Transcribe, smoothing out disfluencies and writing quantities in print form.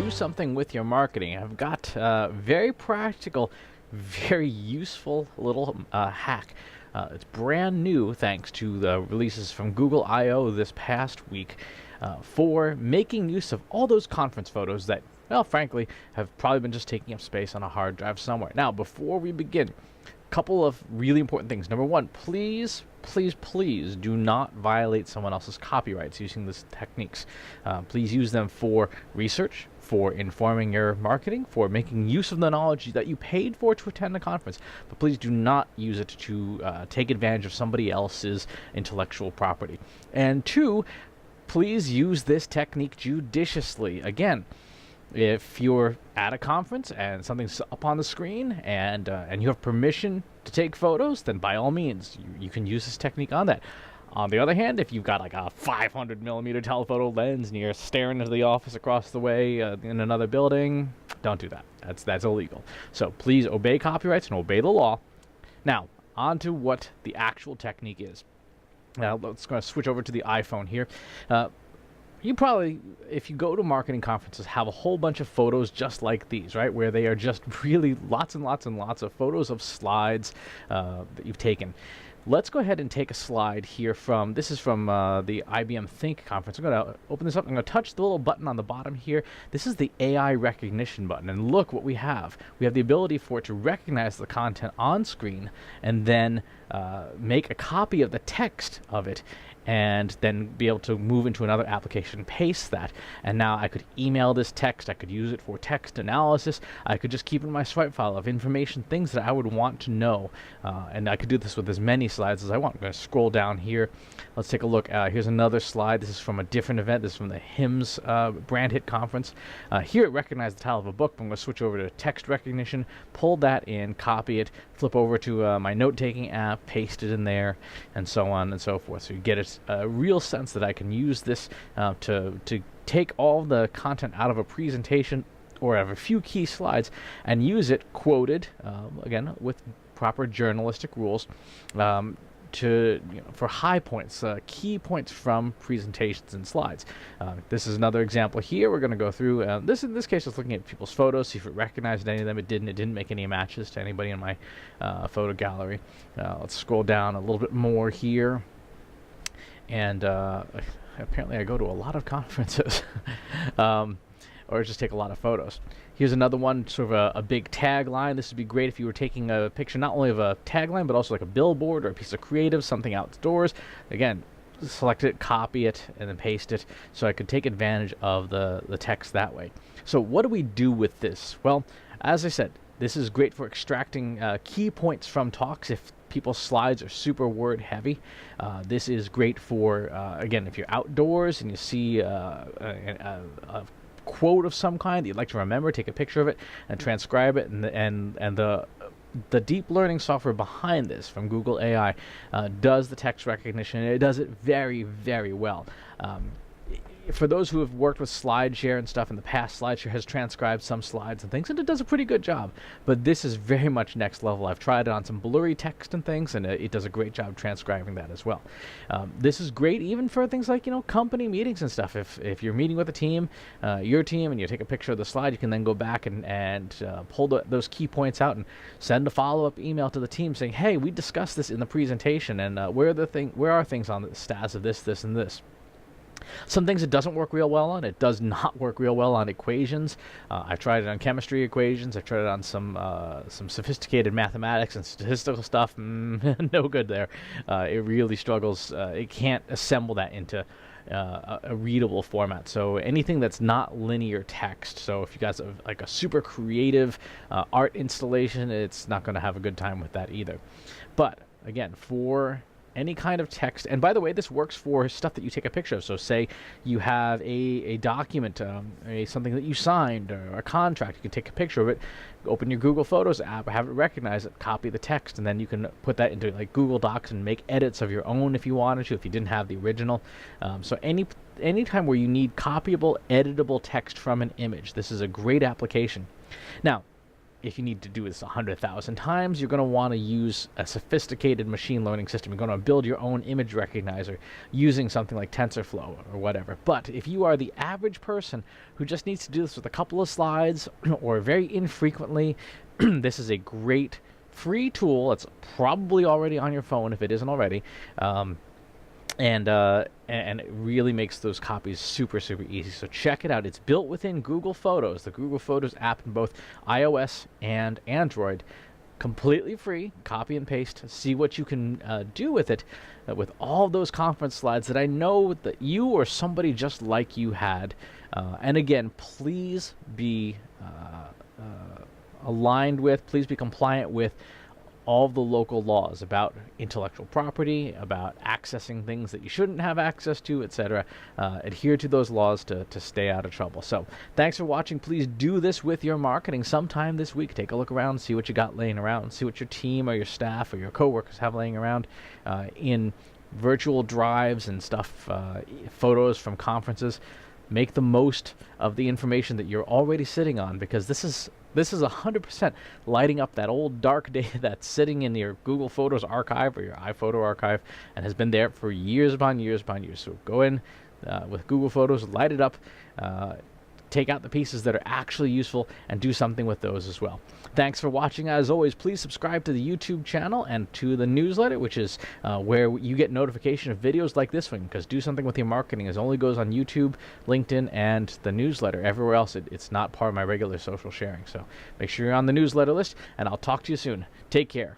do something with your marketing, I've got a very practical, very useful little hack. It's brand new thanks to the releases from Google I/O this past week for making use of all those conference photos that, well, frankly, have probably been just taking up space on a hard drive somewhere. Now, before we begin, couple of really important things. Number one, please do not violate someone else's copyrights using these techniques. Please use them for research, for informing your marketing, for making use of the knowledge that you paid for to attend the conference. But please do not use it to take advantage of somebody else's intellectual property. And two, please use this technique judiciously. Again, if you're at a conference and something's up on the screen and you have permission to take photos, then by all means, you can use this technique on that. On the other hand, if you've got like a 500 millimeter telephoto lens and you're staring into the office across the way in another building, don't do that. That's illegal. So please obey copyrights and obey the law. Now, on to what the actual technique is. Now, let's go switch over to the iPhone here. You probably, if you go to marketing conferences, have a whole bunch of photos just like these, right? Where they are just really lots and lots and lots of photos of slides that you've taken. Let's go ahead and take a slide here from, this is from the IBM Think conference. I'm going to open this up. I'm going to touch the little button on the bottom here. This is the AI recognition button. And look what we have. We have the ability for it to recognize the content on screen and then make a copy of the text of it, and then be able to move into another application, paste that, and now I could email this text, I could use it for text analysis, I could just keep it in my swipe file of information, things that I would want to know, and I could do this with as many slides as I want. I'm going to scroll down here. Let's take a look. Here's another slide. This is from a different event. This is from the HIMSS Brand Hit Conference. Here it recognized the title of a book, but I'm going to switch over to text recognition, pull that in, copy it, flip over to my note-taking app, paste it in there, and so on and so forth. So you get a real sense that I can use this to take all the content out of a presentation or have a few key slides and use it quoted, again, with proper journalistic rules, for high points, key points from presentations and slides. This is another example here. We're going to go through this. In this case, it's looking at people's photos, see if it recognized any of them. It didn't make any matches to anybody in my photo gallery. Let's scroll down a little bit more here. And apparently I go to a lot of conferences or just take a lot of photos. Here's another one, sort of a big tagline. This would be great if you were taking a picture not only of a tagline, but also like a billboard or a piece of creative, something outdoors. Again, select it, copy it, and then paste it so I could take advantage of the text that way. So what do we do with this? Well, as I said, this is great for extracting key points from talks if people's slides are super word heavy. This is great for, again, if you're outdoors and you see a quote of some kind that you'd like to remember, take a picture of it and transcribe it, and the deep learning software behind this from Google AI does the text recognition. It does it very, very well. For those who have worked with SlideShare and stuff in the past, SlideShare has transcribed some slides and things, and it does a pretty good job. But this is very much next level. I've tried it on some blurry text and things, and it does a great job transcribing that as well. This is great even for things like, company meetings and stuff. If you're meeting with a team, your team, and you take a picture of the slide, you can then go back and pull those key points out and send a follow-up email to the team saying, hey, we discussed this in the presentation, and where are things on the status of this, this, and this. Some things it doesn't work real well on. It does not work real well on equations. I've tried it on chemistry equations. I've tried it on some sophisticated mathematics and statistical stuff. No good there. It really struggles. It can't assemble that into a readable format. So anything that's not linear text. So if you guys have like a super creative art installation, it's not going to have a good time with that either. But again, for any kind of text, and by the way, this works for stuff that you take a picture of. So say you have a document, something that you signed, or a contract, you can take a picture of it, open your Google Photos app, have it recognize it, copy the text, and then you can put that into like Google Docs and make edits of your own if you wanted to, if you didn't have the original. So any time where you need copyable, editable text from an image, this is a great application. Now, if you need to do this 100,000 times, you're going to want to use a sophisticated machine learning system. You're going to build your own image recognizer using something like TensorFlow or whatever. But if you are the average person who just needs to do this with a couple of slides or very infrequently, this is a great free tool. It's probably already on your phone if it isn't already. And it really makes those copies super, super easy. So check it out. It's built within Google Photos, the Google Photos app in both iOS and Android. Completely free. Copy and paste. See what you can do with it, with all those conference slides that I know that you or somebody just like you had. And again, please be aligned with, please be compliant with all of the local laws about intellectual property, about accessing things that you shouldn't have access to, etc. Adhere to those laws to stay out of trouble. So thanks for watching. Please do this with your marketing sometime this week. Take a look around, see what you got laying around, see what your team or your staff or your coworkers have laying around in virtual drives and stuff, photos from conferences. Make the most of the information that you're already sitting on, because this is 100% lighting up that old dark data that's sitting in your Google Photos archive or your iPhoto archive and has been there for years upon years upon years. So go in with Google Photos, light it up, take out the pieces that are actually useful, and do something with those as well. Thanks for watching. As always, please subscribe to the YouTube channel and to the newsletter, which is where you get notification of videos like this one, because Do Something With Your Marketing is only goes on YouTube, LinkedIn, and the newsletter. Everywhere else, it's not part of my regular social sharing. So make sure you're on the newsletter list, and I'll talk to you soon. Take care.